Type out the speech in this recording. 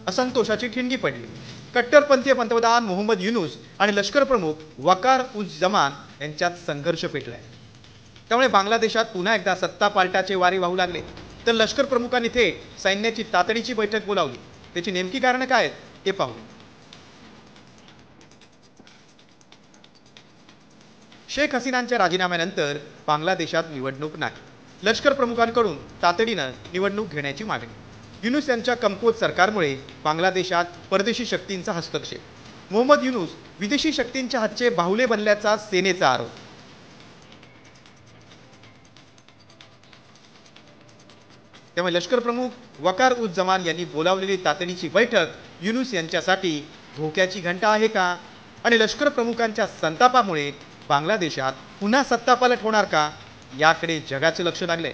असंतोषाची ठिणगी पडली। कट्टरपंथीय पंतप्रधान मोहम्मद युनूस आणि लष्कर प्रमुख वकार उज जमान यांच्यात संघर्ष पेटलाय। त्यामुळे बांगलादेशात पुन्हा एकदा सत्ता पालटाचे वारे वाहू लागले। तर लष्कर प्रमुखांनी थेट सैन्याची तातडीची बैठक बोलावली। त्याची नेमकी कारणं काय आहेत ते पाहू। शेख हसीनांच्या राजीनाम्यानंतर बांगलादेशात निवडणूक नाही। लष्कर प्रमुखांकडून तातडीनं निवडणूक घेण्याची मागणी। युनूस यांच्या कमकुवत सरकारमुळे बांगलादेशात परदेशी शक्तींचा हस्तक्षेप। मोहम्मद युनूस विदेशी शक्तींच्या हातचे बाहुले बनल्याचा सेनेचा आरोप। त्यामुळे लष्कर प्रमुख वकार उज जमान यांनी बोलावलेली तातडीची बैठक युनूस यांच्यासाठी धोक्याची घंटा आहे का? आणि लष्कर प्रमुखांच्या संतापामुळे बांगलादेशात पुन्हा सत्तापालट होणार का? याकडे जगाचे लक्ष लागले।